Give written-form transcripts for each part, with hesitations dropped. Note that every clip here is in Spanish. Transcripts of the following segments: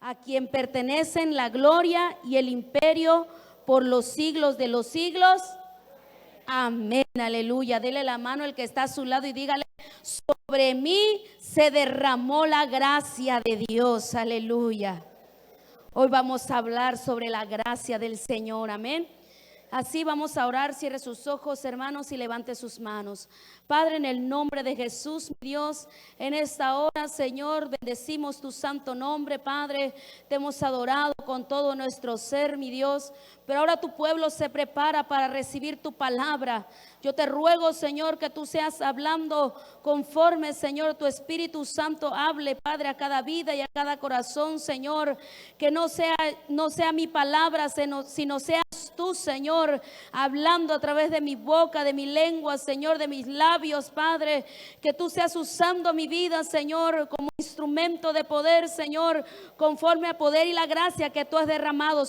a quien pertenecen la gloria y el imperio por los siglos de los siglos. Amén, aleluya. Dele la mano al que está a su lado y dígale: sobre mí se derramó la gracia de Dios, aleluya. Hoy vamos a hablar sobre la gracia del Señor, amén. Así vamos a orar. Cierre sus ojos, hermanos, y levante sus manos. Padre, en el nombre de Jesús, mi Dios, en esta hora, Señor, bendecimos tu santo nombre, Padre. Te hemos adorado con todo nuestro ser, mi Dios. Pero ahora tu pueblo se prepara para recibir tu palabra. Yo te ruego, Señor, que tú seas hablando conforme, Señor, tu Espíritu Santo hable, Padre, a cada vida y a cada corazón, Señor. Que no sea mi palabra, sino seas tú, Señor, hablando a través de mi boca, de mi lengua, Señor, de mis labios, Padre. Que tú seas usando mi vida, Señor, como instrumento de poder, Señor, conforme al poder y la gracia que tú has derramado.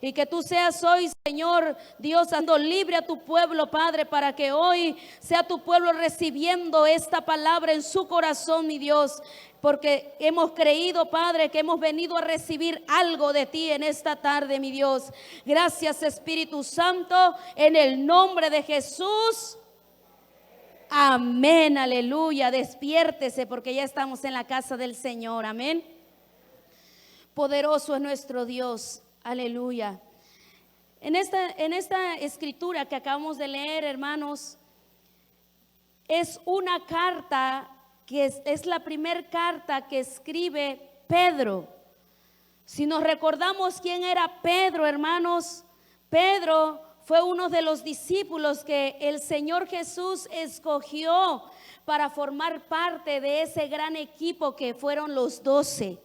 Y que tú seas hoy, Señor Dios, dando libre a tu pueblo, Padre, para que hoy sea tu pueblo recibiendo esta palabra en su corazón, mi Dios. Porque hemos creído, Padre, que hemos venido a recibir algo de ti en esta tarde, mi Dios. Gracias, Espíritu Santo, en el nombre de Jesús. Amén, aleluya. Despiértese porque ya estamos en la casa del Señor, amén. Poderoso es nuestro Dios. Aleluya. En esta escritura que acabamos de leer, hermanos, es una carta que es la primera carta que escribe Pedro. Si nos recordamos quién era Pedro, hermanos, Pedro fue uno de los discípulos que el Señor Jesús escogió para formar parte de ese gran equipo que fueron los 12.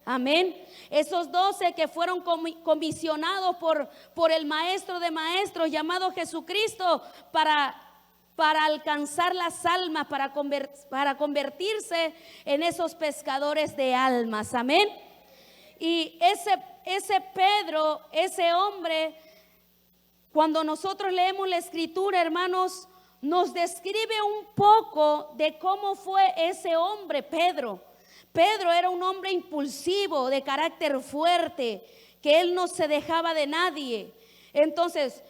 Amén. Esos 12 que fueron comisionados por el maestro de maestros llamado Jesucristo para alcanzar las almas, para convertirse en esos pescadores de almas. Amén. Y ese Pedro, ese hombre, cuando nosotros leemos la escritura, hermanos, nos describe un poco de cómo fue ese hombre, Pedro. Pedro era un hombre impulsivo, de carácter fuerte, que él no se dejaba de nadie. Entonces,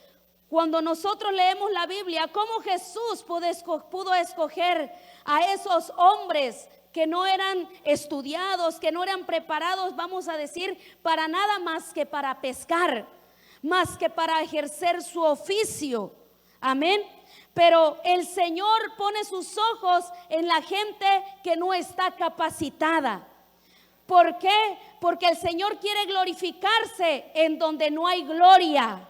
cuando nosotros leemos la Biblia, ¿cómo Jesús pudo escoger a esos hombres que no eran estudiados, que no eran preparados, vamos a decir, para nada más que para pescar, más que para ejercer su oficio? Amén. Pero el Señor pone sus ojos en la gente que no está capacitada. ¿Por qué? Porque el Señor quiere glorificarse en donde no hay gloria.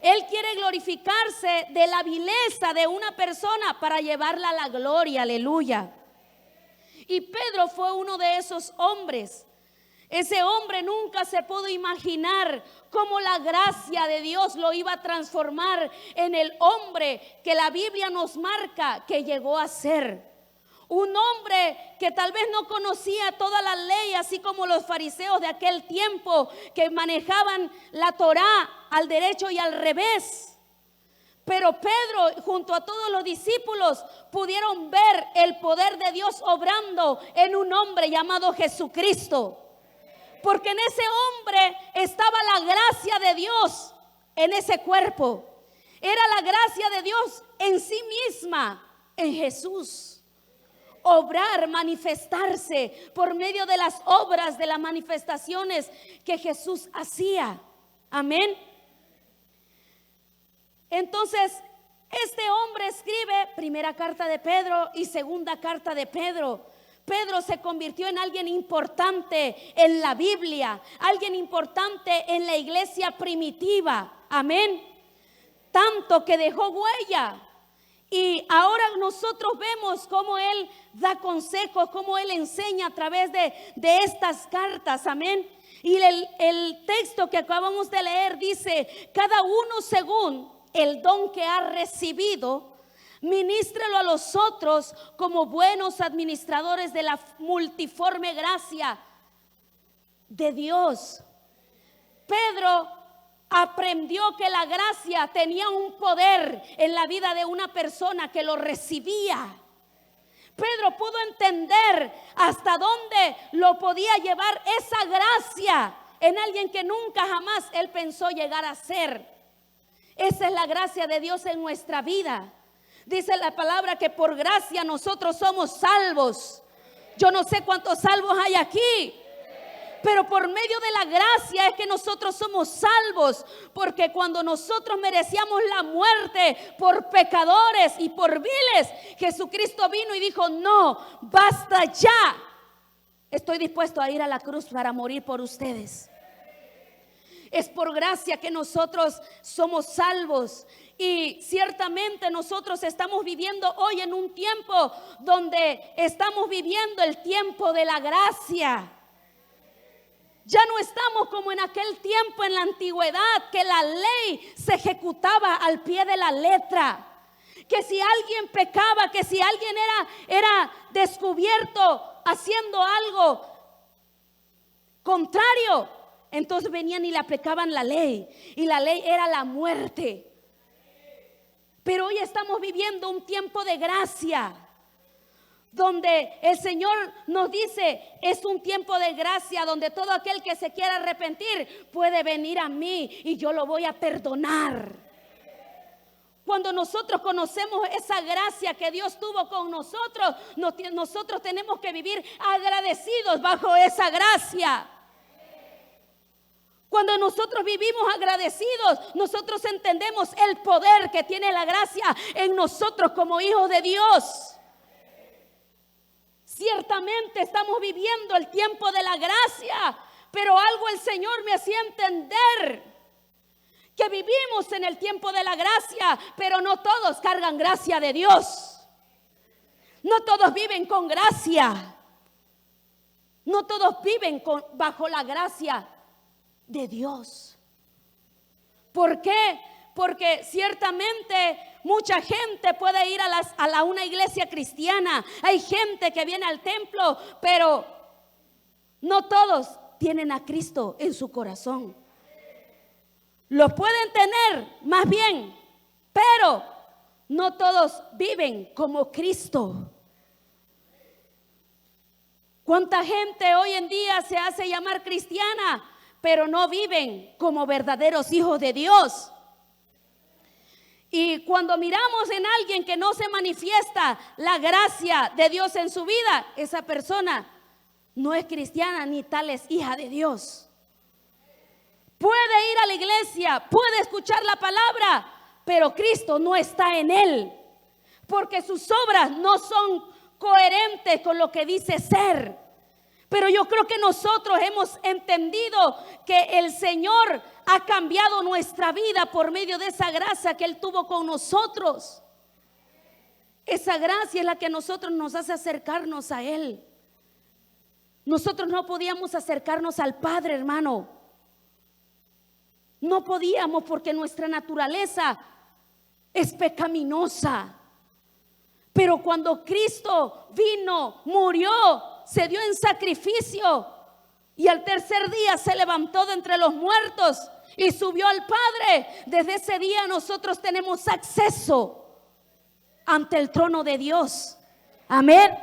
Él quiere glorificarse de la vileza de una persona para llevarla a la gloria, aleluya. Y Pedro fue uno de esos hombres. Ese hombre nunca se pudo imaginar cómo la gracia de Dios lo iba a transformar en el hombre que la Biblia nos marca que llegó a ser. Un hombre que tal vez no conocía toda la ley, así como los fariseos de aquel tiempo que manejaban la Torá al derecho y al revés. Pero Pedro, junto a todos los discípulos, pudieron ver el poder de Dios obrando en un hombre llamado Jesucristo. Porque en ese hombre estaba la gracia de Dios en ese cuerpo. Era la gracia de Dios en sí misma, en Jesús. Obrar, manifestarse por medio de las obras, de las manifestaciones que Jesús hacía. Amén. Entonces, este hombre escribe primera carta de Pedro y segunda carta de Pedro. Pedro se convirtió en alguien importante en la Biblia, alguien importante en la iglesia primitiva. Amén. Tanto que dejó huella. Y ahora nosotros vemos cómo él da consejos, cómo él enseña a través de estas cartas. Amén. Y el texto que acabamos de leer dice: cada uno según el don que ha recibido, ministrelo a los otros como buenos administradores de la multiforme gracia de Dios. Pedro aprendió que la gracia tenía un poder en la vida de una persona que lo recibía. Pedro pudo entender hasta dónde lo podía llevar esa gracia en alguien que nunca jamás él pensó llegar a ser. Esa es la gracia de Dios en nuestra vida. Dice la palabra que por gracia nosotros somos salvos. Yo no sé cuántos salvos hay aquí, pero por medio de la gracia es que nosotros somos salvos. Porque cuando nosotros merecíamos la muerte por pecadores y por viles, Jesucristo vino y dijo: no, basta ya. Estoy dispuesto a ir a la cruz para morir por ustedes. Es por gracia que nosotros somos salvos. Y ciertamente nosotros estamos viviendo hoy en un tiempo donde estamos viviendo el tiempo de la gracia. Ya no estamos como en aquel tiempo en la antigüedad, que la ley se ejecutaba al pie de la letra. Que si alguien pecaba, que si alguien era descubierto haciendo algo contrario, entonces venían y le aplicaban la ley. Y la ley era la muerte. Pero hoy estamos viviendo un tiempo de gracia, donde el Señor nos dice: es un tiempo de gracia, donde todo aquel que se quiera arrepentir puede venir a mí y yo lo voy a perdonar. Cuando nosotros conocemos esa gracia que Dios tuvo con nosotros, nosotros tenemos que vivir agradecidos bajo esa gracia. Cuando nosotros vivimos agradecidos, nosotros entendemos el poder que tiene la gracia en nosotros como hijos de Dios. Ciertamente estamos viviendo el tiempo de la gracia, pero algo el Señor me hacía entender: que vivimos en el tiempo de la gracia, pero no todos cargan gracia de Dios. No todos viven con gracia. No todos viven bajo la gracia de Dios. ¿Por qué? Porque ciertamente mucha gente puede ir a una iglesia cristiana. Hay gente que viene al templo, pero no todos tienen a Cristo en su corazón. Lo pueden tener, más bien, pero no todos viven como Cristo. ¿Cuánta gente hoy en día se hace llamar cristiana, pero no viven como verdaderos hijos de Dios? Y cuando miramos en alguien que no se manifiesta la gracia de Dios en su vida, esa persona no es cristiana ni tal es hija de Dios. Puede ir a la iglesia, puede escuchar la palabra, pero Cristo no está en él, porque sus obras no son coherentes con lo que dice ser. Pero yo creo que nosotros hemos entendido que el Señor ha cambiado nuestra vida por medio de esa gracia que Él tuvo con nosotros. Esa gracia es la que a nosotros nos hace acercarnos a Él. Nosotros no podíamos acercarnos al Padre, hermano. No podíamos, porque nuestra naturaleza es pecaminosa. Pero cuando Cristo vino, murió, se dio en sacrificio y al tercer día se levantó de entre los muertos y subió al Padre, desde ese día nosotros tenemos acceso ante el trono de Dios. Amén.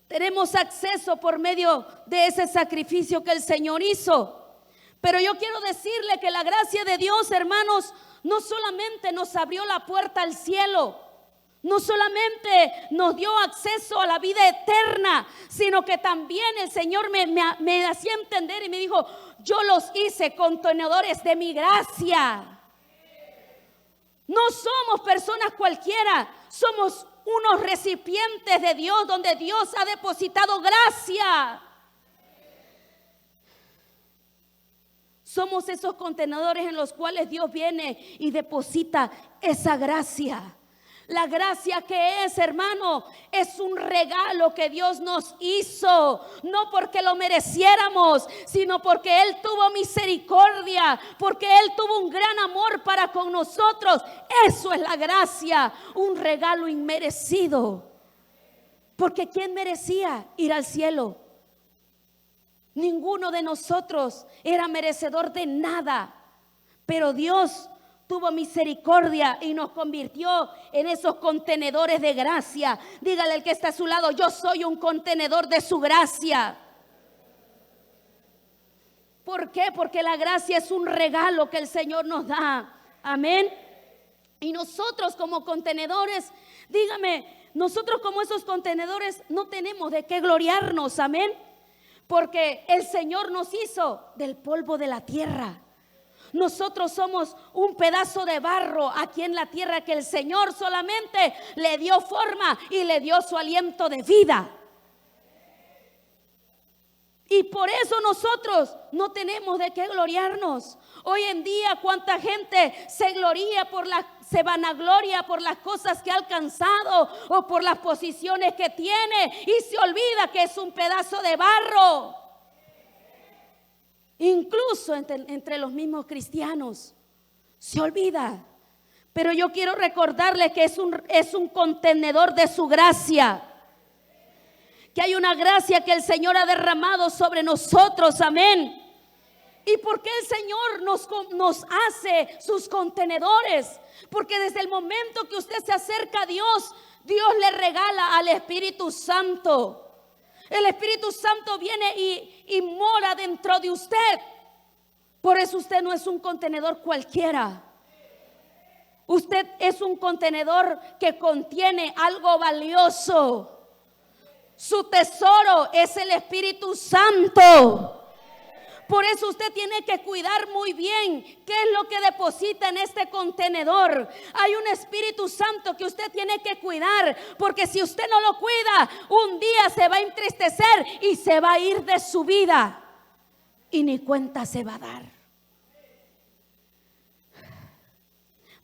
Tenemos acceso por medio de ese sacrificio que el Señor hizo. Pero yo quiero decirle que la gracia de Dios, hermanos, no solamente nos abrió la puerta al cielo, no solamente nos dio acceso a la vida eterna, sino que también el Señor me hacía entender y me dijo: yo los hice contenedores de mi gracia. No somos personas cualquiera, somos unos recipientes de Dios, donde Dios ha depositado gracia. Somos esos contenedores en los cuales Dios viene y deposita esa gracia. La gracia que es, hermano, es un regalo que Dios nos hizo, no porque lo mereciéramos, sino porque Él tuvo misericordia, porque Él tuvo un gran amor para con nosotros. Eso es la gracia, un regalo inmerecido. Porque ¿quién merecía ir al cielo? Ninguno de nosotros era merecedor de nada, pero Dios tuvo misericordia y nos convirtió en esos contenedores de gracia. Dígale al que está a su lado: yo soy un contenedor de su gracia. ¿Por qué? Porque la gracia es un regalo que el Señor nos da. Amén. Y nosotros como contenedores, dígame, nosotros como esos contenedores no tenemos de qué gloriarnos. Amén. Porque el Señor nos hizo del polvo de la tierra. Nosotros somos un pedazo de barro aquí en la tierra que el Señor solamente le dio forma y le dio su aliento de vida. Y por eso nosotros no tenemos de qué gloriarnos. Hoy en día, cuánta gente se vanagloria por las cosas que ha alcanzado o por las posiciones que tiene y se olvida que es un pedazo de barro. Incluso entre los mismos cristianos se olvida. Pero yo quiero recordarles que es un contenedor de su gracia. Que hay una gracia que el Señor ha derramado sobre nosotros, amén. ¿Y por qué el Señor nos hace sus contenedores? Porque desde el momento que usted se acerca a Dios, Dios le regala al Espíritu Santo. El Espíritu Santo viene y mora dentro de usted. Por eso usted no es un contenedor cualquiera. Usted es un contenedor que contiene algo valioso. Su tesoro es el Espíritu Santo. Por eso usted tiene que cuidar muy bien qué es lo que deposita en este contenedor. Hay un Espíritu Santo que usted tiene que cuidar, porque si usted no lo cuida, un día se va a entristecer y se va a ir de su vida y ni cuenta se va a dar.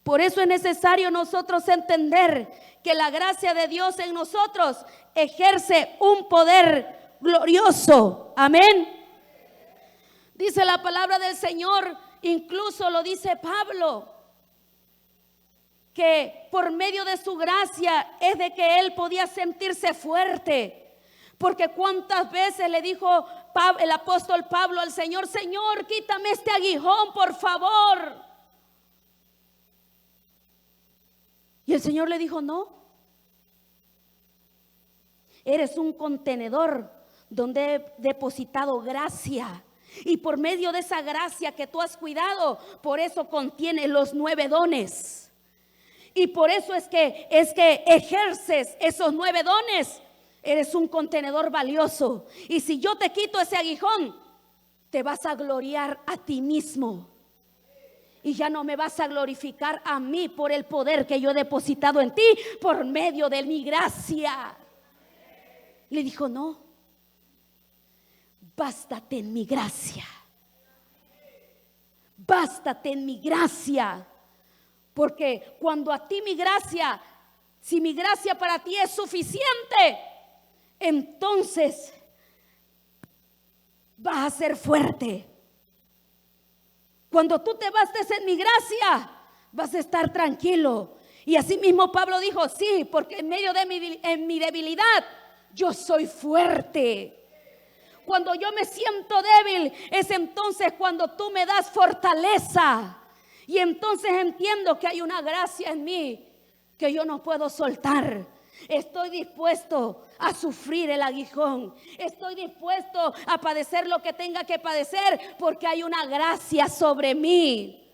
Por eso es necesario nosotros entender que la gracia de Dios en nosotros ejerce un poder glorioso. Amén. Dice la palabra del Señor, incluso lo dice Pablo, que por medio de su gracia es de que él podía sentirse fuerte. Porque cuántas veces le dijo el apóstol Pablo al Señor: Señor, quítame este aguijón, por favor. Y el Señor le dijo: no. Eres un contenedor donde he depositado gracia. Y por medio de esa gracia que tú has cuidado, por eso contiene los 9 dones. Y por eso es que ejerces esos 9 dones. Eres un contenedor valioso. Y si yo te quito ese aguijón, te vas a gloriar a ti mismo. Y ya no me vas a glorificar a mí por el poder que yo he depositado en ti por medio de mi gracia. Le dijo: no, bástate en mi gracia. Bástate en mi gracia. Porque cuando a ti mi gracia, si mi gracia para ti es suficiente, entonces vas a ser fuerte. Cuando tú te bastes en mi gracia, vas a estar tranquilo. Y así mismo Pablo dijo: sí, porque en medio de mi debilidad, yo soy fuerte. Cuando yo me siento débil, es entonces cuando tú me das fortaleza. Y entonces entiendo que hay una gracia en mí que yo no puedo soltar. Estoy dispuesto a sufrir el aguijón. Estoy dispuesto a padecer lo que tenga que padecer, porque hay una gracia sobre mí.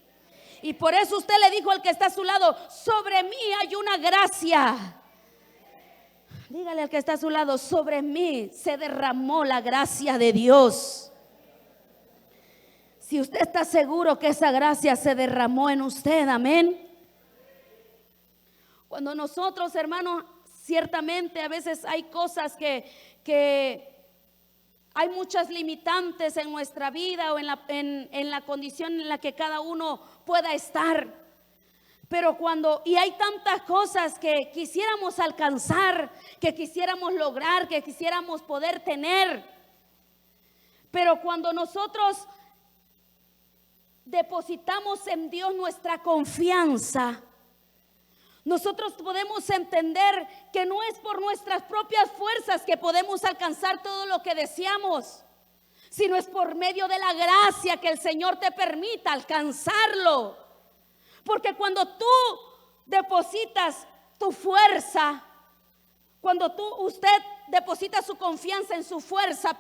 Y por eso usted le dijo al que está a su lado: sobre mí hay una gracia. Dígale al que está a su lado: sobre mí se derramó la gracia de Dios. Si usted está seguro que esa gracia se derramó en usted, amén. Cuando nosotros, hermanos, ciertamente a veces hay cosas que hay muchas limitantes en nuestra vida o en la condición en la que cada uno pueda estar. Pero y hay tantas cosas que quisiéramos alcanzar, que quisiéramos lograr, que quisiéramos poder tener. Pero cuando nosotros depositamos en Dios nuestra confianza, nosotros podemos entender que no es por nuestras propias fuerzas que podemos alcanzar todo lo que deseamos, sino es por medio de la gracia que el Señor te permita alcanzarlo. Porque cuando tú depositas tu fuerza, cuando usted deposita su confianza en su fuerza,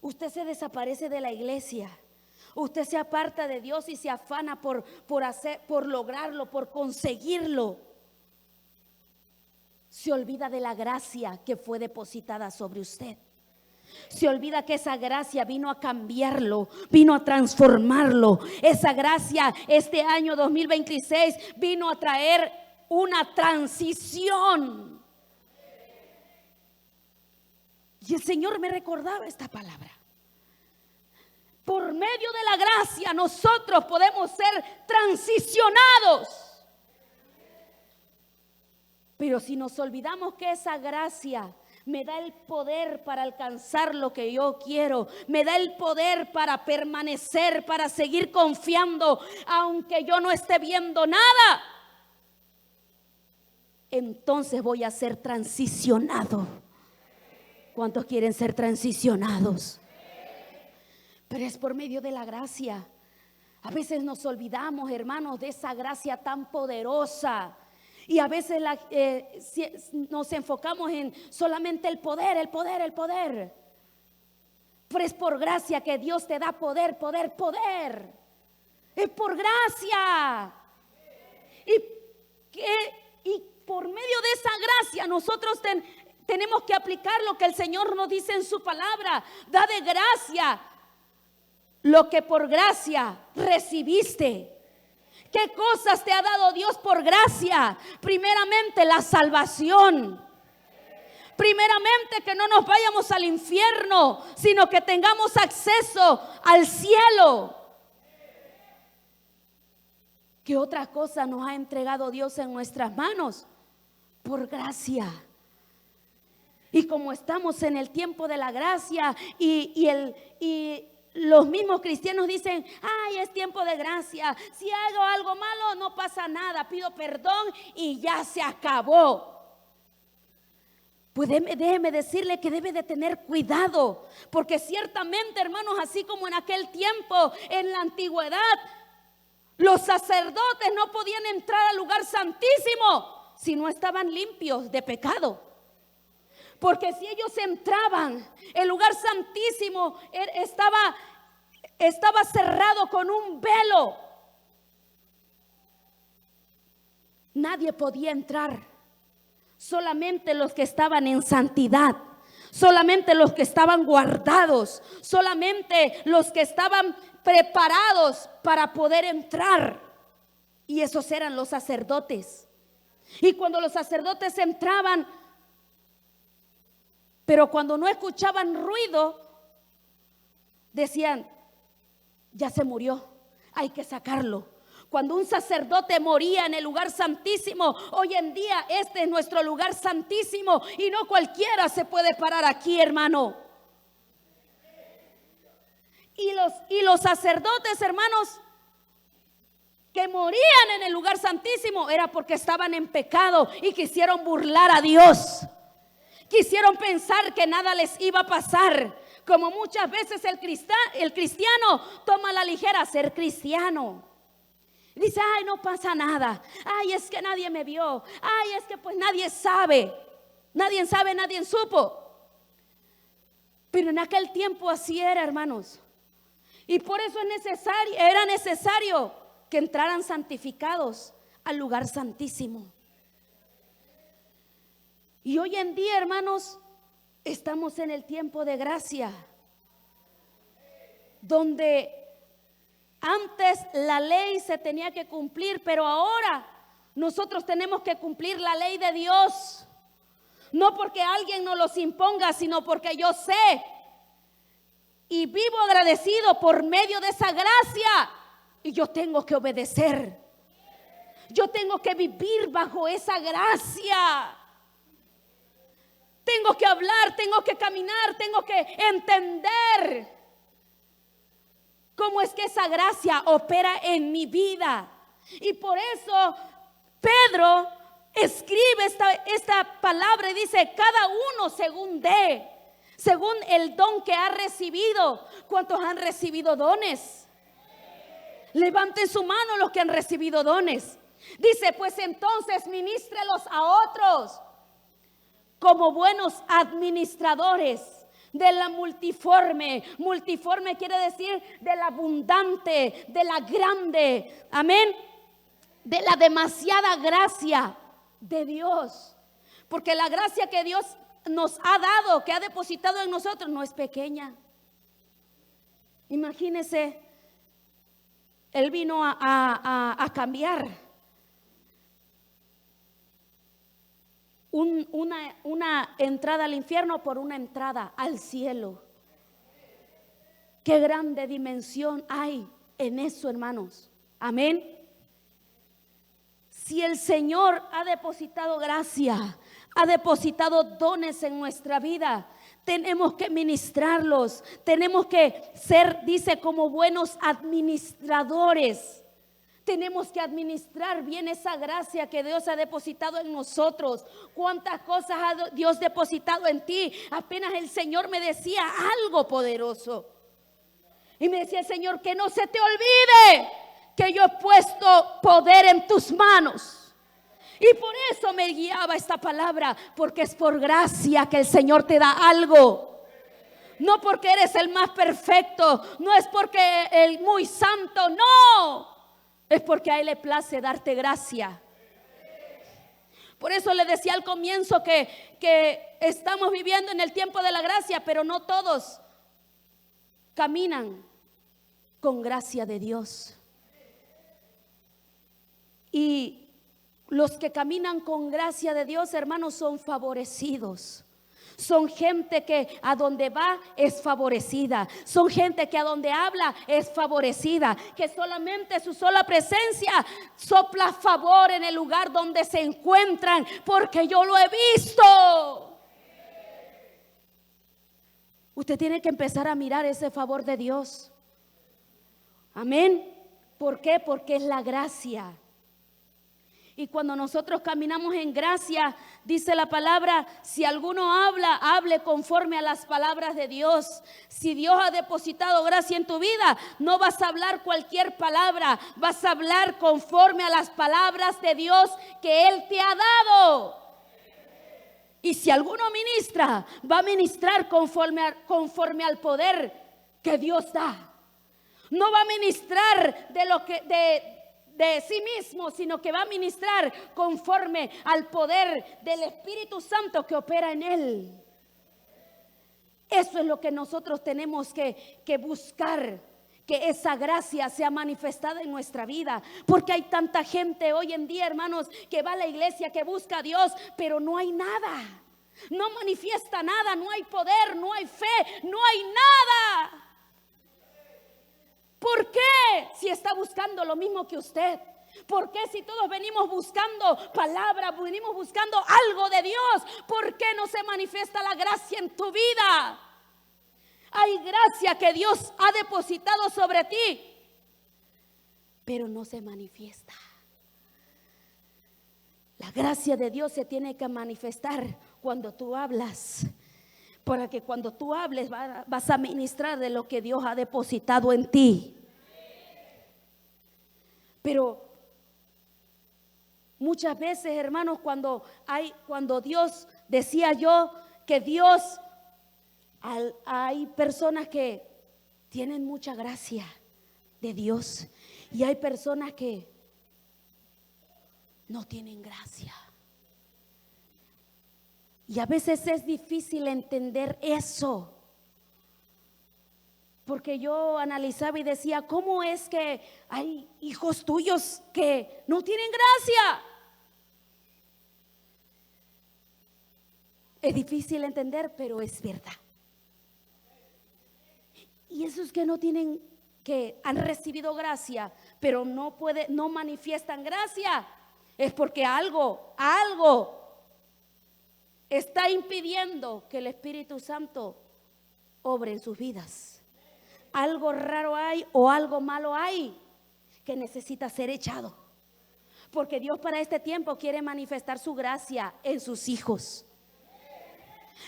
usted se desaparece de la iglesia. Usted se aparta de Dios y se afana por lograrlo, por conseguirlo. Se olvida de la gracia que fue depositada sobre usted. Se olvida que esa gracia vino a cambiarlo, vino a transformarlo. Esa gracia este año 2026 vino a traer una transición. Y el Señor me recordaba esta palabra. Por medio de la gracia nosotros podemos ser transicionados. Pero si nos olvidamos que esa gracia me da el poder para alcanzar lo que yo quiero, me da el poder para permanecer, para seguir confiando, aunque yo no esté viendo nada, entonces voy a ser transicionado. ¿Cuántos quieren ser transicionados? Pero es por medio de la gracia. A veces nos olvidamos, hermanos, de esa gracia tan poderosa. Y a veces nos enfocamos en solamente el poder. Pero es por gracia que Dios te da poder. Es por gracia. Y por medio de esa gracia nosotros tenemos que aplicar lo que el Señor nos dice en su palabra. Da de gracia lo que por gracia recibiste. ¿Qué cosas te ha dado Dios por gracia? Primeramente la salvación. Primeramente que no nos vayamos al infierno, sino que tengamos acceso al cielo. ¿Qué otra cosa nos ha entregado Dios en nuestras manos? Por gracia. Y como estamos en el tiempo de la gracia y los mismos cristianos dicen, ay, es tiempo de gracia. Si hago algo malo, no pasa nada. Pido perdón y ya se acabó. Pues déjeme decirle que debe de tener cuidado. Porque ciertamente, hermanos, así como en aquel tiempo, en la antigüedad, los sacerdotes no podían entrar al lugar santísimo si no estaban limpios de pecado. Porque si ellos entraban, el lugar santísimo estaba cerrado con un velo. Nadie podía entrar. Solamente los que estaban en santidad, solamente los que estaban guardados, solamente los que estaban preparados para poder entrar. Y esos eran los sacerdotes. Y cuando los sacerdotes entraban, pero cuando no escuchaban ruido, decían, ya se murió, hay que sacarlo. Cuando un sacerdote moría en el lugar santísimo, hoy en día este es nuestro lugar santísimo y no cualquiera se puede parar aquí, hermano. Y los sacerdotes, hermanos, que morían en el lugar santísimo era porque estaban en pecado y quisieron burlar a Dios. Quisieron pensar que nada les iba a pasar, como muchas veces el cristiano toma a la ligera ser cristiano. Dice, ay, no pasa nada. Ay, es que nadie me vio. Ay, es que pues nadie sabe. Nadie sabe, nadie supo. Pero en aquel tiempo así era, hermanos. Y por eso era necesario que entraran santificados al lugar santísimo. Y hoy en día, hermanos, estamos en el tiempo de gracia, donde antes la ley se tenía que cumplir, pero ahora nosotros tenemos que cumplir la ley de Dios. No porque alguien nos los imponga, sino porque yo sé y vivo agradecido por medio de esa gracia. Y yo tengo que obedecer. Yo tengo que vivir bajo esa gracia. Tengo que hablar, tengo que caminar, tengo que entender cómo es que esa gracia opera en mi vida. Y por eso Pedro escribe esta palabra y dice, cada uno según el don que ha recibido. ¿Cuántos han recibido dones? Levanten su mano los que han recibido dones. Dice, pues entonces ministrelos a otros como buenos administradores de la multiforme. Multiforme quiere decir de la abundante, de la grande, amén, de la demasiada gracia de Dios. Porque la gracia que Dios nos ha dado, que ha depositado en nosotros, no es pequeña. Imagínese, Él vino a cambiar una entrada al infierno por una entrada al cielo. Qué grande dimensión hay en eso, hermanos. Amén. Si el Señor ha depositado gracia, ha depositado dones en nuestra vida, tenemos que ministrarlos. Tenemos que ser, dice, como buenos administradores. Tenemos que administrar bien esa gracia que Dios ha depositado en nosotros. ¿Cuántas cosas ha Dios depositado en ti? Apenas el Señor me decía algo poderoso. Y me decía el Señor, que no se te olvide que yo he puesto poder en tus manos. Y por eso me guiaba esta palabra, porque es por gracia que el Señor te da algo. No porque eres el más perfecto, no es porque el muy santo, no. Es porque a Él le place darte gracia. Por eso le decía al comienzo que estamos viviendo en el tiempo de la gracia, pero no todos caminan con gracia de Dios. Y los que caminan con gracia de Dios, hermanos, son favorecidos. Son gente que a donde va es favorecida. Son gente que a donde habla es favorecida. Que solamente su sola presencia sopla favor en el lugar donde se encuentran. Porque yo lo he visto. Usted tiene que empezar a mirar ese favor de Dios. Amén. ¿Por qué? Porque es la gracia. Y cuando nosotros caminamos en gracia, dice la palabra, si alguno habla, hable conforme a las palabras de Dios. Si Dios ha depositado gracia en tu vida, no vas a hablar cualquier palabra, vas a hablar conforme a las palabras de Dios que Él te ha dado. Y si alguno ministra, va a ministrar conforme al poder que Dios da. No va a ministrar de sí mismo, sino que va a ministrar conforme al poder del Espíritu Santo que opera en él. Eso es lo que nosotros tenemos que buscar, que esa gracia sea manifestada en nuestra vida. Porque hay tanta gente hoy en día, hermanos, que va a la iglesia, que busca a Dios, pero no hay nada. No manifiesta nada, no hay poder, no hay fe, no hay nada. ¿Por qué? Si está buscando lo mismo que usted. ¿Por qué si todos venimos buscando palabra, venimos buscando algo de Dios? ¿Por qué no se manifiesta la gracia en tu vida? Hay gracia que Dios ha depositado sobre ti, pero no se manifiesta. La gracia de Dios se tiene que manifestar cuando tú hablas. Para que cuando tú hables vas a ministrar de lo que Dios ha depositado en ti. Pero muchas veces, hermanos, cuando Dios, decía yo, que Dios, hay personas que tienen mucha gracia de Dios y hay personas que no tienen gracia. Y a veces es difícil entender eso. Porque yo analizaba y decía, ¿cómo es que hay hijos tuyos que no tienen gracia? Es difícil entender, pero es verdad. Y esos que que han recibido gracia, pero no manifiestan gracia, es porque algo está impidiendo que el Espíritu Santo obre en sus vidas. Algo raro hay o algo malo hay que necesita ser echado. Porque Dios para este tiempo quiere manifestar su gracia en sus hijos.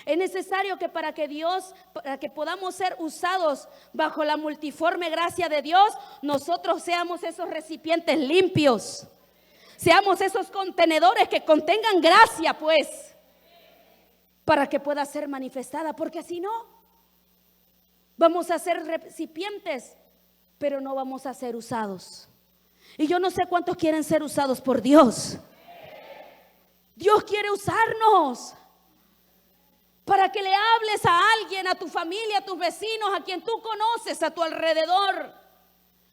Es necesario que para que podamos ser usados bajo la multiforme gracia de Dios, nosotros seamos esos recipientes limpios. Seamos esos contenedores que contengan gracia, pues, para que pueda ser manifestada, porque si no, vamos a ser recipientes, pero no vamos a ser usados. Y yo no sé cuántos quieren ser usados por Dios. Dios quiere usarnos para que le hables a alguien, a tu familia, a tus vecinos, a quien tú conoces a tu alrededor.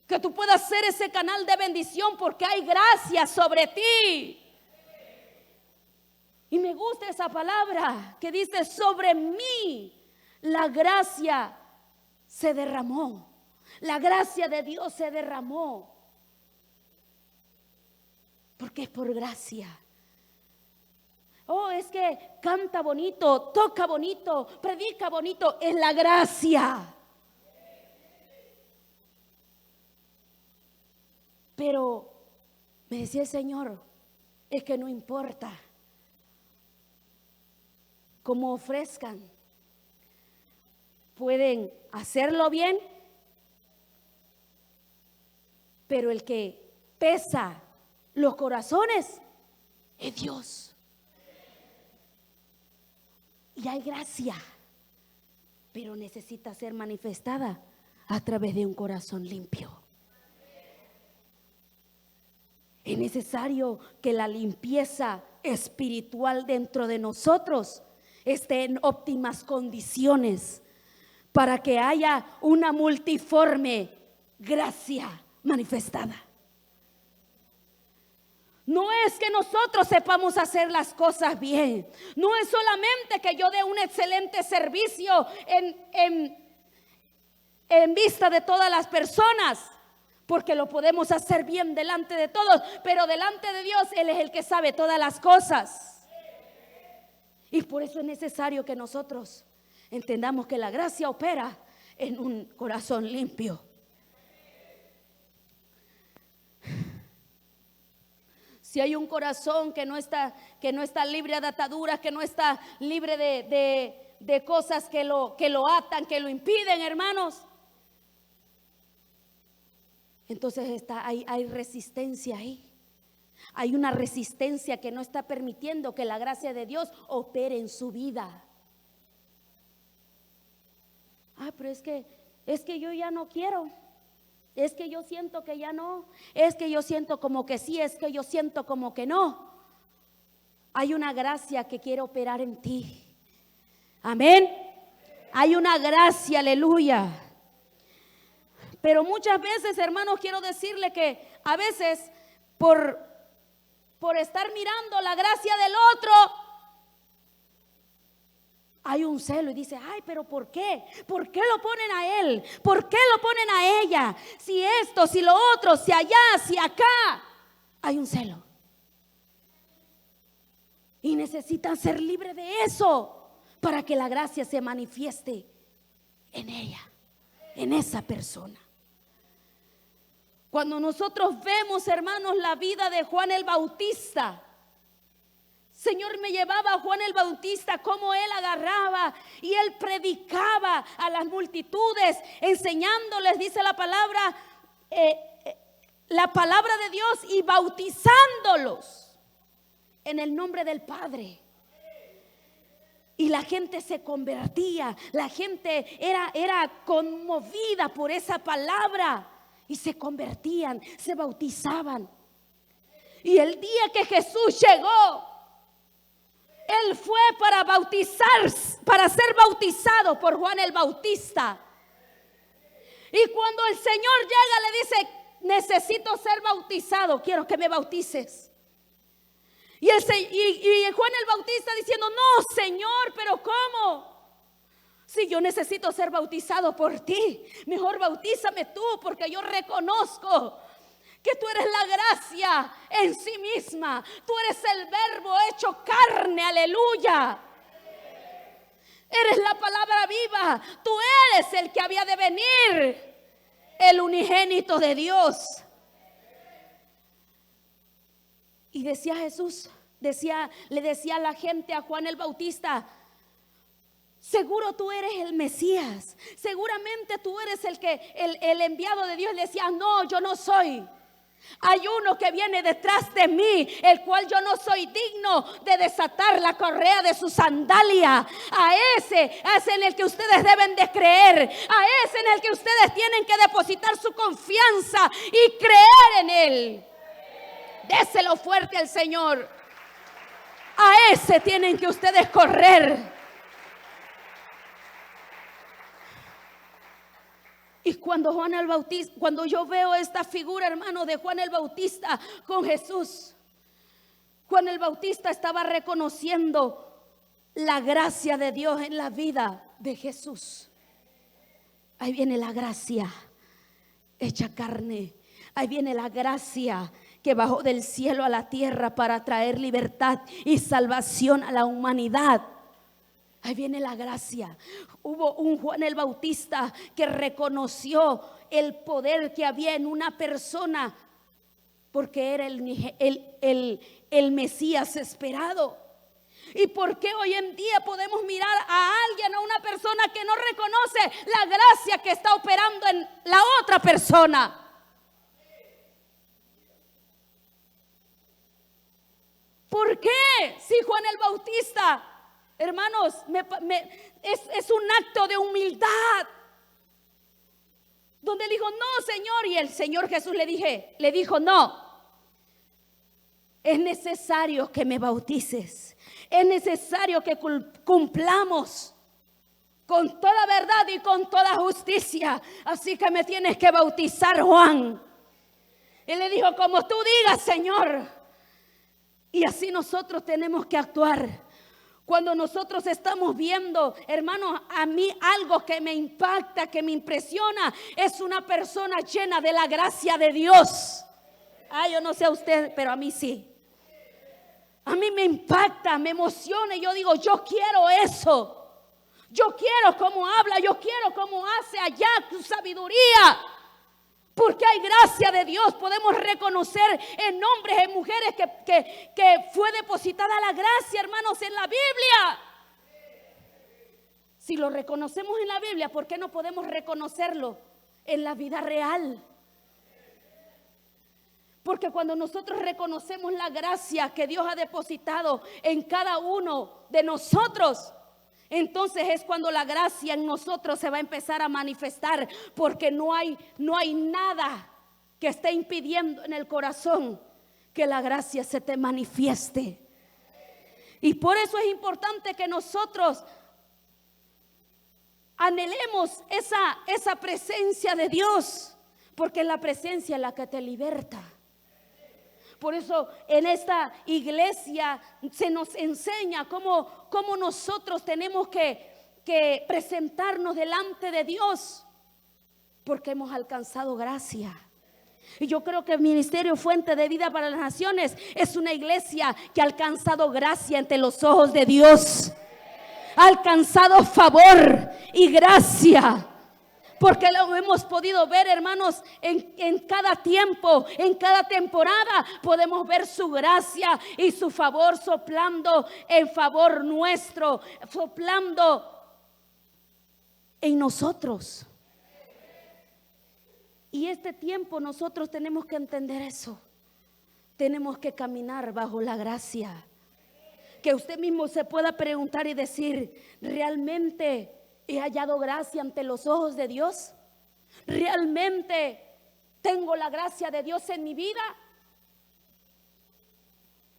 Que tú puedas ser ese canal de bendición porque hay gracia sobre ti. Y me gusta esa palabra que dice: sobre mí la gracia se derramó. La gracia de Dios se derramó. Porque es por gracia. Oh, es que canta bonito, toca bonito, predica bonito. Es la gracia. Pero me decía el Señor, es que no importa cómo ofrezcan. Pueden hacerlo bien, pero el que pesa los corazones es Dios. Y hay gracia, pero necesita ser manifestada a través de un corazón limpio. Es necesario que la limpieza espiritual dentro de nosotros esté en óptimas condiciones para que haya una multiforme gracia manifestada. No es que nosotros sepamos hacer las cosas bien. No es solamente que yo dé un excelente servicio en vista de todas las personas, porque lo podemos hacer bien delante de todos, pero delante de Dios Él es el que sabe todas las cosas. Y por eso es necesario que nosotros entendamos que la gracia opera en un corazón limpio. Si hay un corazón que no está libre de ataduras, que no está libre de cosas que lo atan, que lo impiden, hermanos, entonces hay resistencia ahí. Hay una resistencia que no está permitiendo que la gracia de Dios opere en su vida. Pero es que yo ya no quiero. Es que yo siento que ya no. Es que yo siento como que sí. Es que yo siento como que no. Hay una gracia que quiere operar en ti. Amén. Hay una gracia, aleluya. Pero muchas veces, hermanos, quiero decirle que a veces por estar mirando la gracia del otro, hay un celo y dice: ay, pero ¿por qué? ¿Por qué lo ponen a él? ¿Por qué lo ponen a ella? Si esto, si lo otro, si allá, si acá. Hay un celo. Y necesitan ser libres de eso para que la gracia se manifieste en ella, en esa persona. Cuando nosotros vemos, hermanos, la vida de Juan el Bautista, Señor me llevaba a Juan el Bautista, cómo él agarraba y él predicaba a las multitudes, enseñándoles, dice la palabra de Dios, y bautizándolos en el nombre del Padre. Y la gente se convertía, la gente era conmovida por esa palabra y se convertían, se bautizaban. Y el día que Jesús llegó, Él fue para ser bautizado por Juan el Bautista. Y cuando el Señor llega, le dice: necesito ser bautizado, quiero que me bautices. Y Juan el Bautista diciendo: no, Señor, pero ¿cómo? Si yo necesito ser bautizado por ti, mejor bautízame tú, porque yo reconozco que tú eres la gracia en sí misma. Tú eres el verbo hecho carne, aleluya. Eres la palabra viva. Tú eres el que había de venir, el unigénito de Dios. Y decía Jesús, le decía a la gente, a Juan el Bautista: Seguro tú eres el Mesías. Seguramente tú eres el enviado de Dios. Le decía, no, yo no soy. Hay uno que viene detrás de mí, el cual yo no soy digno de desatar la correa de su sandalia. A ese es en el que ustedes deben de creer. A ese en el que ustedes tienen que depositar su confianza y creer en él. Déselo fuerte al Señor. A ese tienen que ustedes correr. Y cuando Juan el Bautista, cuando yo veo esta figura, hermano, de Juan el Bautista con Jesús, Juan el Bautista estaba reconociendo la gracia de Dios en la vida de Jesús. Ahí viene la gracia hecha carne. Ahí viene la gracia que bajó del cielo a la tierra para traer libertad y salvación a la humanidad. Ahí viene la gracia. Hubo un Juan el Bautista que reconoció el poder que había en una persona, porque era el Mesías esperado. ¿Y por qué hoy en día podemos mirar a alguien, a una persona que no reconoce la gracia que está operando en la otra persona? ¿Por qué? Si Juan el Bautista, hermanos, es un acto de humildad, donde dijo, no, Señor, y el Señor Jesús le dijo, no, es necesario que me bautices, es necesario que cumplamos con toda verdad y con toda justicia, así que me tienes que bautizar, Juan. Él le dijo, como tú digas, Señor. Y así nosotros tenemos que actuar. Cuando nosotros estamos viendo, hermanos, a mí algo que me impacta, que me impresiona, es una persona llena de la gracia de Dios. Yo no sé a usted, pero a mí sí. A mí me impacta, me emociona y yo digo, yo quiero eso. Yo quiero cómo habla, yo quiero cómo hace allá su sabiduría. Porque hay gracia de Dios. Podemos reconocer en hombres, en mujeres que fue depositada la gracia, hermanos, en la Biblia. Si lo reconocemos en la Biblia, ¿por qué no podemos reconocerlo en la vida real? Porque cuando nosotros reconocemos la gracia que Dios ha depositado en cada uno de nosotros, entonces es cuando la gracia en nosotros se va a empezar a manifestar, porque no hay nada que esté impidiendo en el corazón que la gracia se te manifieste. Y por eso es importante que nosotros anhelemos esa presencia de Dios, porque es la presencia la que te liberta. Por eso en esta iglesia se nos enseña cómo nosotros tenemos que presentarnos delante de Dios, porque hemos alcanzado gracia. Y yo creo que el Ministerio Fuente de Vida para las Naciones es una iglesia que ha alcanzado gracia ante los ojos de Dios. Ha alcanzado favor y gracia. Porque lo hemos podido ver, hermanos, en cada tiempo, en cada temporada, podemos ver su gracia y su favor soplando en favor nuestro, soplando en nosotros. Y este tiempo nosotros tenemos que entender eso. Tenemos que caminar bajo la gracia. Que usted mismo se pueda preguntar y decir, ¿realmente he hallado gracia ante los ojos de Dios? ¿Realmente tengo la gracia de Dios en mi vida?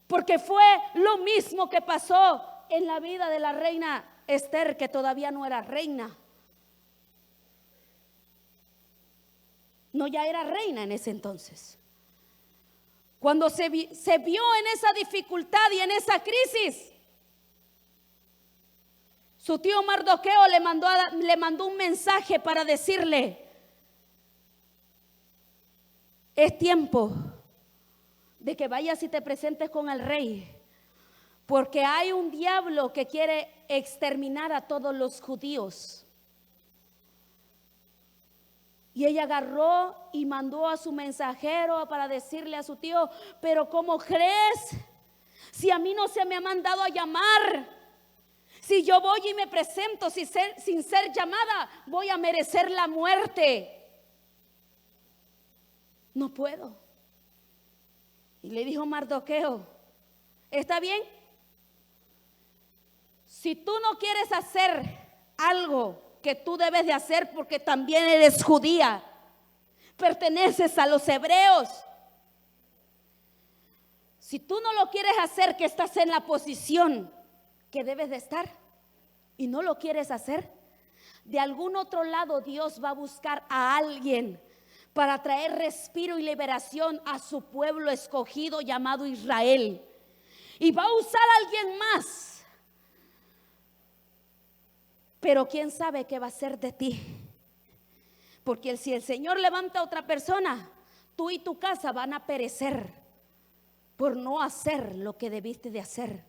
Porque fue lo mismo que pasó en la vida de la reina Esther, que todavía no era reina. No, ya era reina en ese entonces. Cuando se vio en esa dificultad y en esa crisis, su tío Mardoqueo le mandó un mensaje para decirle: es tiempo de que vayas y te presentes con el rey, porque hay un diablo que quiere exterminar a todos los judíos. Y ella agarró y mandó a su mensajero para decirle a su tío: pero ¿cómo crees? Si a mí no se me ha mandado a llamar, Si yo voy y me presento sin ser llamada, voy a merecer la muerte. No puedo. Y le dijo Mardoqueo, ¿está bien? Si tú no quieres hacer algo que tú debes de hacer porque también eres judía, perteneces a los hebreos. Si tú no lo quieres hacer, que estás en la posición que debes de estar y no lo quieres hacer, de algún otro lado Dios va a buscar a alguien para traer respiro y liberación a su pueblo escogido llamado Israel. Y va a usar a alguien más. Pero quién sabe qué va a hacer de ti. Porque si el Señor levanta a otra persona, tú y tu casa van a perecer por no hacer lo que debiste de hacer.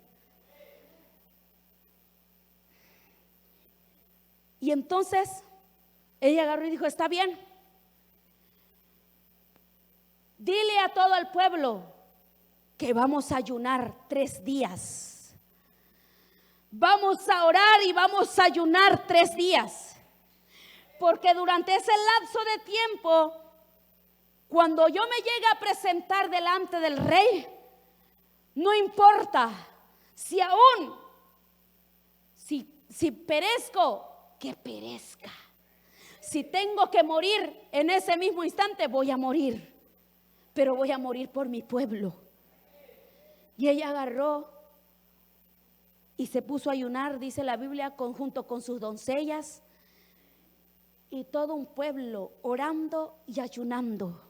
Y entonces ella agarró y dijo, está bien. Dile a todo el pueblo que vamos a ayunar 3 días. Vamos a orar y vamos a ayunar 3 días. Porque durante ese lapso de tiempo, cuando yo me llegue a presentar delante del rey, no importa si aún, si perezco, que perezca. Si tengo que morir en ese mismo instante, voy a morir. Pero voy a morir por mi pueblo. Y ella agarró y se puso a ayunar, dice la Biblia, junto con sus doncellas y todo un pueblo orando y ayunando.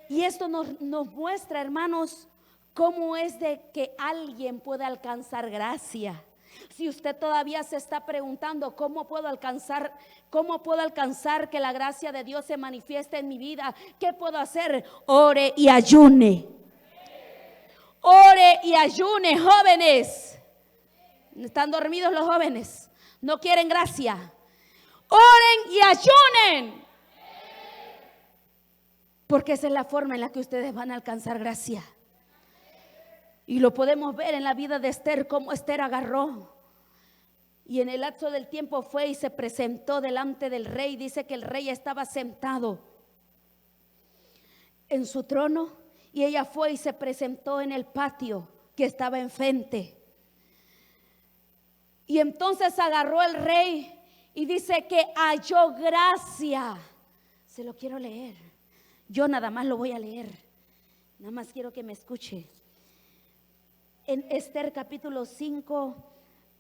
Y esto nos muestra, hermanos, cómo es de que alguien puede alcanzar gracia. Si usted todavía se está preguntando cómo puedo alcanzar que la gracia de Dios se manifieste en mi vida, ¿qué puedo hacer? Ore y ayune. Ore y ayune, jóvenes. Están dormidos los jóvenes, no quieren gracia. Oren y ayunen. Porque esa es la forma en la que ustedes van a alcanzar gracia. Y lo podemos ver en la vida de Esther, cómo Esther agarró. Y en el lapso del tiempo fue y se presentó delante del rey. Dice que el rey estaba sentado en su trono. Y ella fue y se presentó en el patio que estaba enfrente. Y entonces agarró el rey y dice que halló gracia. Se lo quiero leer. Yo nada más lo voy a leer. Nada más quiero que me escuche. En Esther capítulo 5,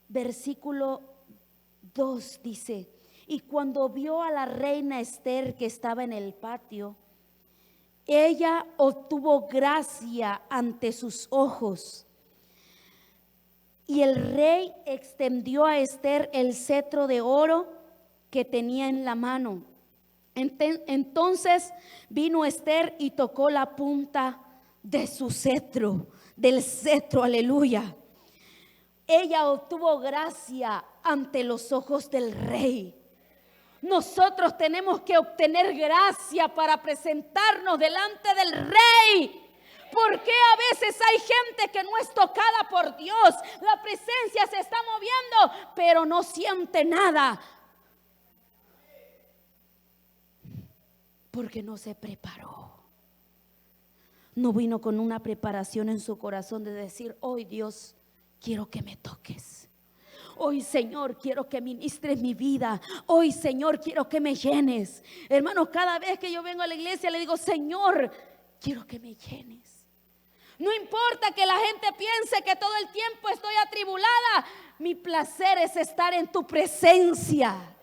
versículo 2 dice: y cuando vio a la reina Esther que estaba en el patio, ella obtuvo gracia ante sus ojos. Y el rey extendió a Esther el cetro de oro que tenía en la mano. Entonces vino Esther y tocó la punta de su cetro, del cetro, aleluya. Ella obtuvo gracia ante los ojos del rey. Nosotros tenemos que obtener gracia para presentarnos delante del rey. Porque a veces hay gente que no es tocada por Dios. La presencia se está moviendo, pero no siente nada. Porque no se preparó. No vino con una preparación en su corazón de decir: hoy Dios, quiero que me toques. Hoy Señor, quiero que ministres mi vida. Hoy Señor, quiero que me llenes. Hermanos, cada vez que yo vengo a la iglesia le digo: Señor, quiero que me llenes. No importa que la gente piense que todo el tiempo estoy atribulada. Mi placer es estar en tu presencia.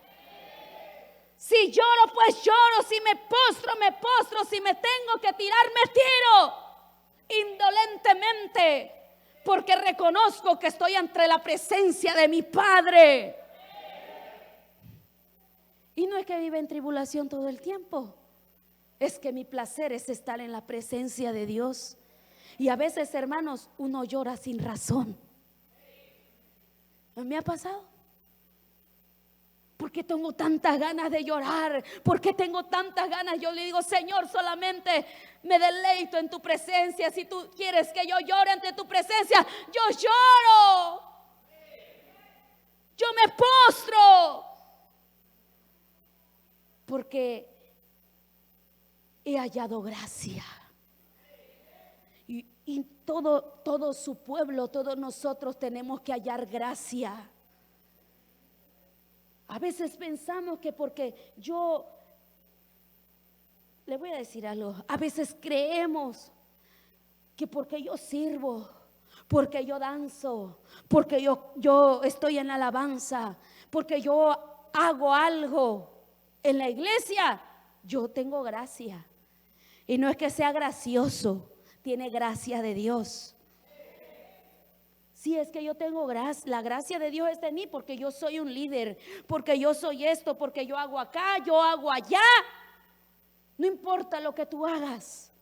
Si lloro, pues lloro. Si me postro, me postro. Si me tengo que tirar, me tiro indolentemente, porque reconozco que estoy ante la presencia de mi Padre. Y no es que vive en tribulación todo el tiempo. Es que mi placer es estar en la presencia de Dios. Y a veces, hermanos, uno llora sin razón. ¿Me ha pasado? ¿Por qué tengo tantas ganas de llorar? ¿Por qué tengo tantas ganas? Yo le digo: Señor, solamente me deleito en tu presencia. Si tú quieres que yo llore ante tu presencia, yo lloro. Yo me postro porque he hallado gracia. Y todo su pueblo, todos nosotros tenemos que hallar gracia. A veces pensamos que porque le voy a decir algo, a veces creemos que porque yo sirvo, porque yo danzo, porque yo estoy en alabanza, porque yo hago algo en la iglesia, yo tengo gracia. Y no es que sea gracioso, tiene gracia de Dios. Si es que yo tengo gracia, la gracia de Dios está en mí porque yo soy un líder, porque yo soy esto, porque yo hago acá, yo hago allá. No importa lo que tú hagas,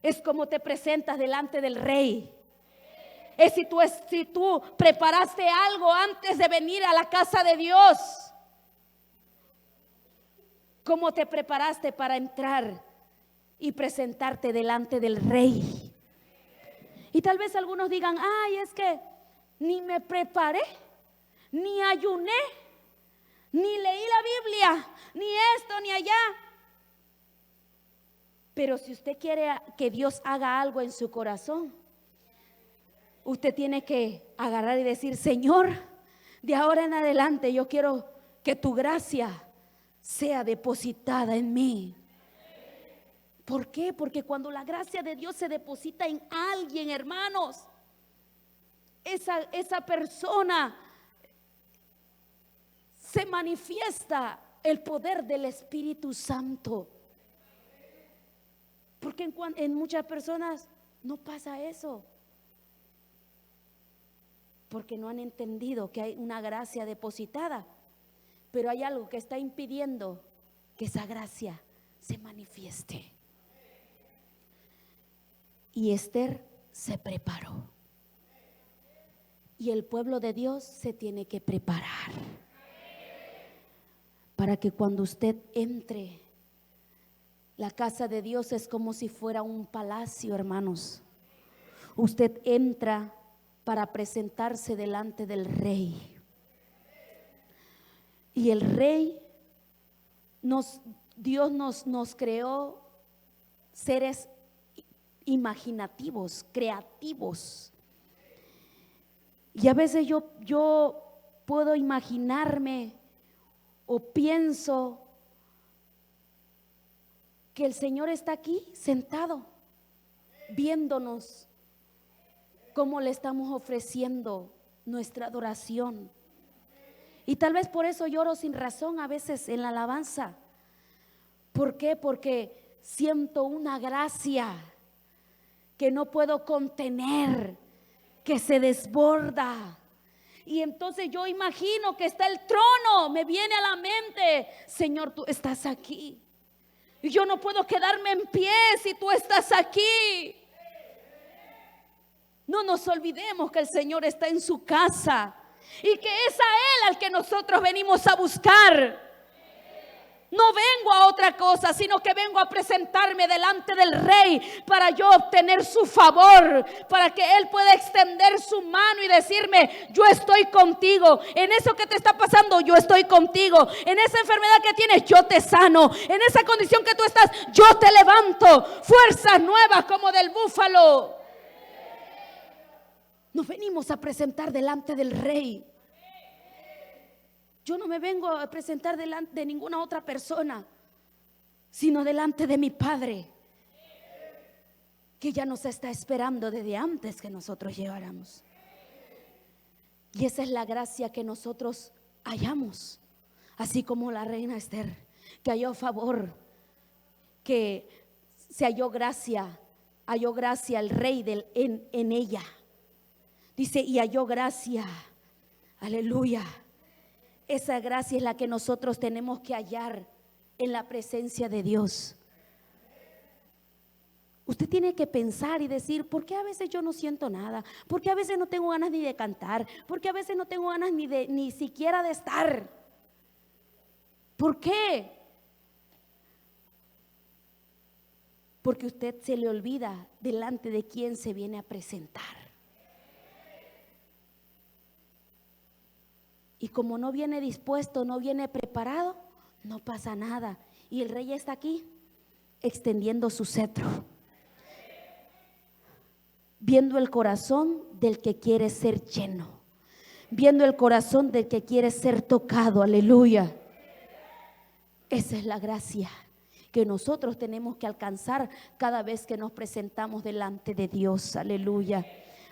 es como te presentas delante del rey. Es si tú preparaste algo antes de venir a la casa de Dios, cómo te preparaste para entrar y presentarte delante del rey. Y tal vez algunos digan, ay, es que ni me preparé, ni ayuné, ni leí la Biblia, ni esto, ni allá. Pero si usted quiere que Dios haga algo en su corazón, usted tiene que agarrar y decir, Señor, de ahora en adelante yo quiero que tu gracia sea depositada en mí. ¿Por qué? Porque cuando la gracia de Dios se deposita en alguien, hermanos, esa persona se manifiesta el poder del Espíritu Santo. Porque en muchas personas no pasa eso. Porque no han entendido que hay una gracia depositada. Pero hay algo que está impidiendo que esa gracia se manifieste. Y Esther se preparó. Y el pueblo de Dios se tiene que preparar para que cuando usted entre, la casa de Dios es como si fuera un palacio, hermanos. Usted entra para presentarse delante del rey. Y el rey, Dios nos creó seres imaginativos, creativos. Y a veces yo puedo imaginarme o pienso que el Señor está aquí sentado, viéndonos cómo le estamos ofreciendo nuestra adoración. Y tal vez por eso lloro sin razón a veces en la alabanza. ¿Por qué? Porque siento una gracia que no puedo contener, que se desborda. Y entonces yo imagino que está el trono, me viene a la mente, Señor, tú estás aquí. Y yo no puedo quedarme en pie si tú estás aquí. No nos olvidemos que el Señor está en su casa y que es a Él al que nosotros venimos a buscar. No vengo a otra cosa, sino que vengo a presentarme delante del Rey para yo obtener su favor, para que Él pueda extender su mano y decirme, yo estoy contigo. En eso que te está pasando, yo estoy contigo. En esa enfermedad que tienes, yo te sano. En esa condición que tú estás, yo te levanto. Fuerzas nuevas como del búfalo. Nos venimos a presentar delante del Rey. Yo no me vengo a presentar delante de ninguna otra persona, sino delante de mi Padre, que ya nos está esperando desde antes que nosotros llegáramos. Y esa es la gracia que nosotros hallamos, así como la reina Esther, que halló favor, que se halló gracia el rey en ella. Dice, y halló gracia, aleluya. Esa gracia es la que nosotros tenemos que hallar en la presencia de Dios. Usted tiene que pensar y decir, ¿por qué a veces yo no siento nada? ¿Por qué a veces no tengo ganas ni de cantar? ¿Por qué a veces no tengo ganas ni siquiera de estar? ¿Por qué? Porque usted se le olvida delante de quién se viene a presentar. Y como no viene dispuesto, no viene preparado, no pasa nada. Y el rey está aquí, extendiendo su cetro, viendo el corazón del que quiere ser lleno, viendo el corazón del que quiere ser tocado. Aleluya. Esa es la gracia que nosotros tenemos que alcanzar cada vez que nos presentamos delante de Dios. Aleluya.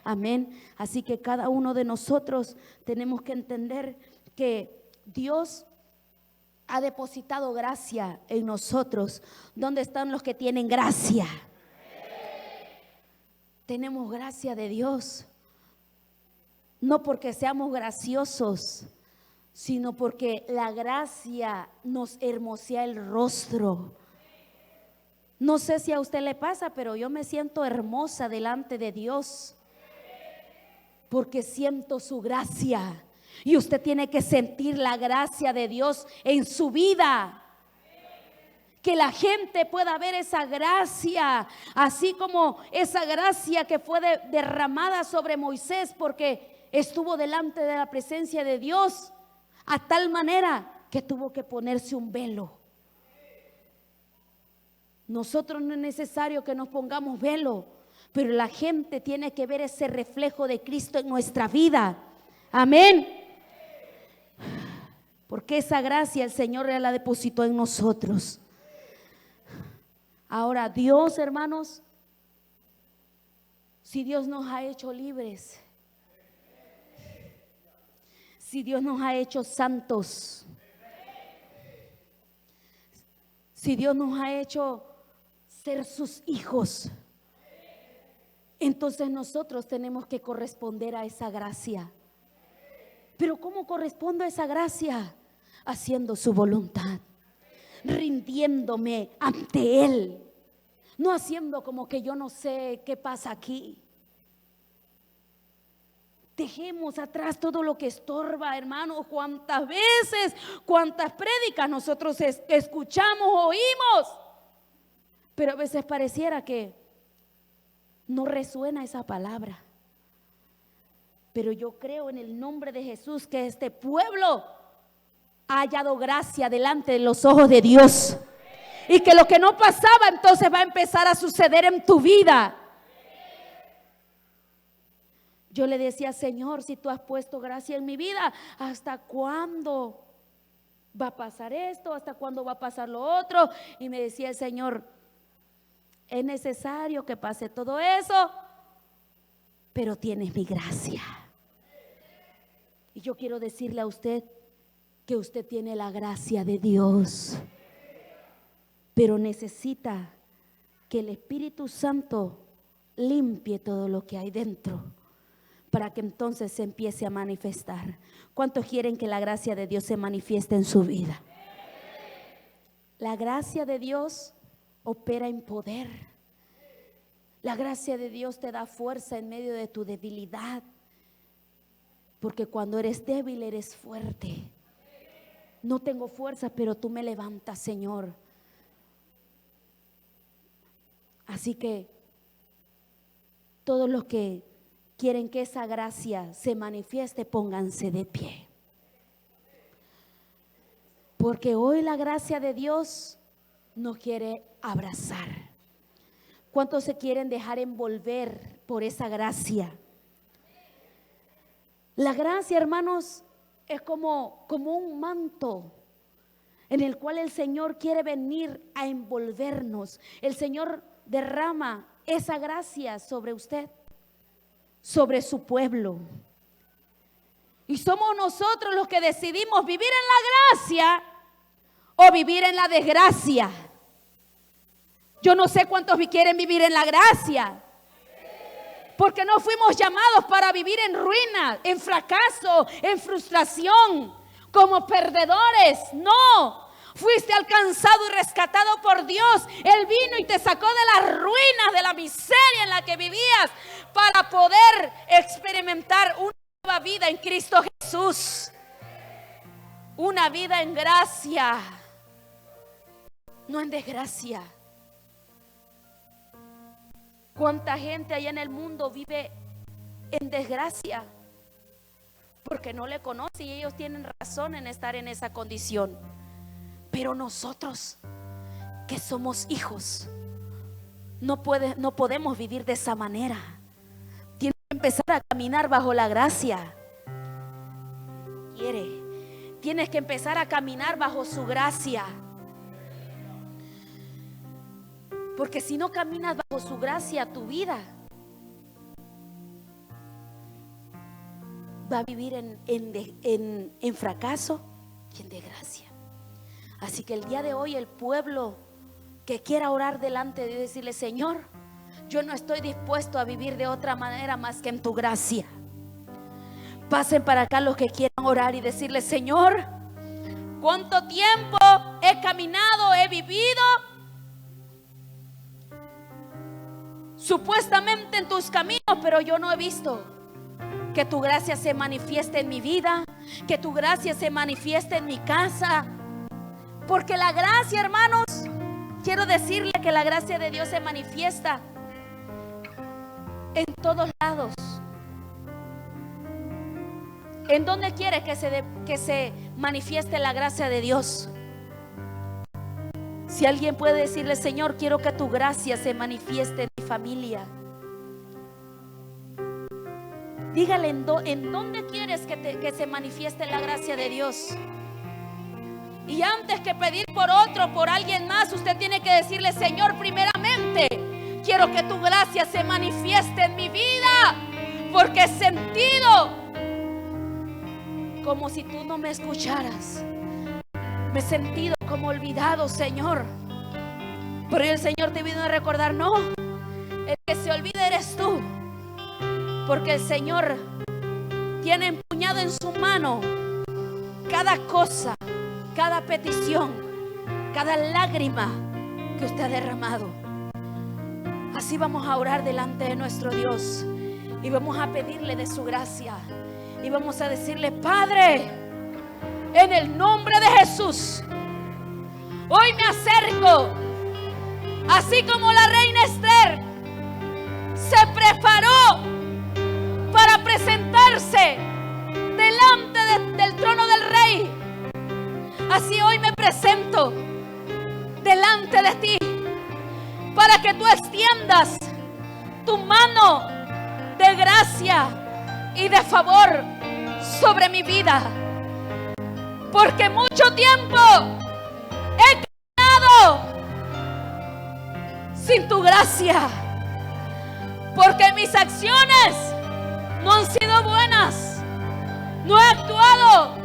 Amén. Así que cada uno de nosotros tenemos que entender que Dios ha depositado gracia en nosotros. ¿Dónde están los que tienen gracia? Tenemos gracia de Dios, no porque seamos graciosos, sino porque la gracia nos hermosea el rostro. No sé si a usted le pasa, pero yo me siento hermosa delante de Dios, porque siento su gracia. Y usted tiene que sentir la gracia de Dios en su vida. Que la gente pueda ver esa gracia, así como esa gracia que fue derramada sobre Moisés, porque estuvo delante de la presencia de Dios, a tal manera que tuvo que ponerse un velo. Nosotros no es necesario que nos pongamos velo, pero la gente tiene que ver ese reflejo de Cristo en nuestra vida. Amén. Porque esa gracia el Señor ya la depositó en nosotros. Ahora Dios, hermanos, si Dios nos ha hecho libres, si Dios nos ha hecho santos, si Dios nos ha hecho ser sus hijos, entonces nosotros tenemos que corresponder a esa gracia. Pero ¿cómo correspondo a esa gracia? Haciendo su voluntad, rindiéndome ante Él, no haciendo como que yo no sé qué pasa aquí. Dejemos atrás todo lo que estorba, hermanos. Cuántas veces, cuántas prédicas nosotros escuchamos, oímos, pero a veces pareciera que no resuena esa palabra. Pero yo creo en el nombre de Jesús que este pueblo ha hallado gracia delante de los ojos de Dios, y que lo que no pasaba entonces va a empezar a suceder en tu vida. Yo le decía: Señor, si tú has puesto gracia en mi vida, ¿hasta cuándo va a pasar esto? ¿Hasta cuándo va a pasar lo otro? Y me decía el Señor: es necesario que pase todo eso, pero tienes mi gracia. Y yo quiero decirle a usted que usted tiene la gracia de Dios, pero necesita que el Espíritu Santo limpie todo lo que hay dentro, para que entonces se empiece a manifestar. ¿Cuántos quieren que la gracia de Dios se manifieste en su vida? La gracia de Dios opera en poder. La gracia de Dios te da fuerza en medio de tu debilidad, porque cuando eres débil eres fuerte. No tengo fuerza, pero tú me levantas, Señor. Así que todos los que quieren que esa gracia se manifieste, pónganse de pie. Porque hoy la gracia de Dios nos quiere abrazar. ¿Cuántos se quieren dejar envolver por esa gracia? La gracia, hermanos, es como un manto en el cual el Señor quiere venir a envolvernos. El Señor derrama esa gracia sobre usted, sobre su pueblo. Y somos nosotros los que decidimos vivir en la gracia o vivir en la desgracia. Yo no sé cuántos quieren vivir en la gracia, porque no fuimos llamados para vivir en ruina, en fracaso, en frustración, como perdedores. No, fuiste alcanzado y rescatado por Dios. Él vino y te sacó de las ruinas, de la miseria en la que vivías, para poder experimentar una nueva vida en Cristo Jesús. Una vida en gracia, no en desgracia. ¿Cuánta gente allá en el mundo vive en desgracia? porque no le conocen y ellos tienen razón en estar en esa condición. Pero nosotros que somos hijos, no podemos vivir de esa manera. Tienes que empezar a caminar bajo la gracia. Tienes que empezar a caminar bajo su gracia. Porque si no caminas bajo su gracia, tu vida va a vivir en fracaso y en desgracia. Así que el día de hoy el pueblo que quiera orar delante de Dios, decirle: Señor, yo no estoy dispuesto a vivir de otra manera más que en tu gracia. Pasen para acá los que quieran orar y decirle: Señor, ¿cuánto tiempo he caminado, he vivido supuestamente en tus caminos, pero yo no he visto que tu gracia se manifieste en mi vida, que tu gracia se manifieste en mi casa? Porque la gracia, hermanos, quiero decirle que la gracia de Dios se manifiesta en todos lados. ¿En dónde quiere que se manifieste la gracia de Dios? Si alguien puede decirle: Señor, quiero que tu gracia se manifieste en mi familia. Dígale en dónde quieres que se manifieste la gracia de Dios. Y antes que pedir por otro, por alguien más, usted tiene que decirle: Señor, primeramente quiero que tu gracia se manifieste en mi vida, porque he sentido como si tú no me escucharas. Me he sentido como olvidado, Señor. Pero el Señor te vino a recordar: no, el que se olvida eres tú. Porque el Señor tiene empuñado en su mano cada cosa, cada petición, cada lágrima que usted ha derramado. Así vamos a orar delante de nuestro Dios y vamos a pedirle de su gracia. Y vamos a decirle: Padre, en el nombre de Jesús, hoy me acerco, así como la reina Esther se preparó para presentarse delante del trono del rey. Así hoy me presento delante de ti para que tú extiendas tu mano de gracia y de favor sobre mi vida, porque mucho tiempo he caminado sin tu gracia, porque mis acciones no han sido buenas, no he actuado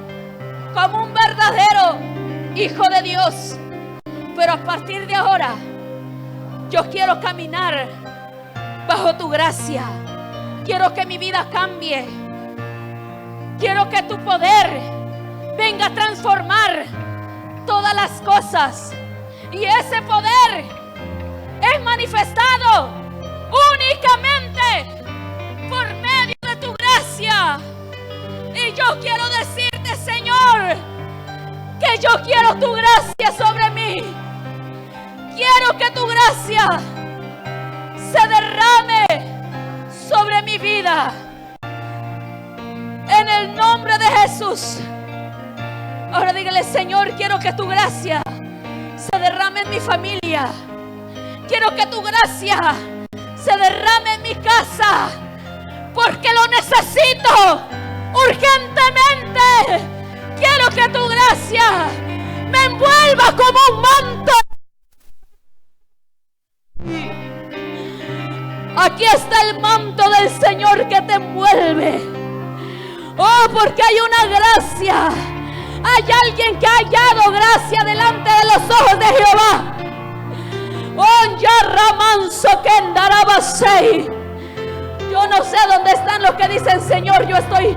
como un verdadero hijo de Dios. Pero a partir de ahora yo quiero caminar bajo tu gracia. Quiero que mi vida cambie. Quiero que tu poder venga a transformar todas las cosas. Y ese poder es manifestado únicamente por medio de tu gracia. Y yo quiero decirte, Señor, que yo quiero tu gracia sobre mí. Quiero que tu gracia se derrame sobre mi vida, en el nombre de Jesús. Ahora dígale: Señor, quiero que tu gracia se derrame en mi familia. Quiero que tu gracia se derrame en mi casa, porque lo necesito urgentemente. Quiero que tu gracia me envuelva como un manto. Aquí está el manto del Señor que te envuelve. Oh, porque hay una gracia. Hay alguien que ha hallado gracia delante de los ojos de Jehová. Oh, ya ramanso que andarabasei. Yo no sé dónde están los que dicen: Señor, yo estoy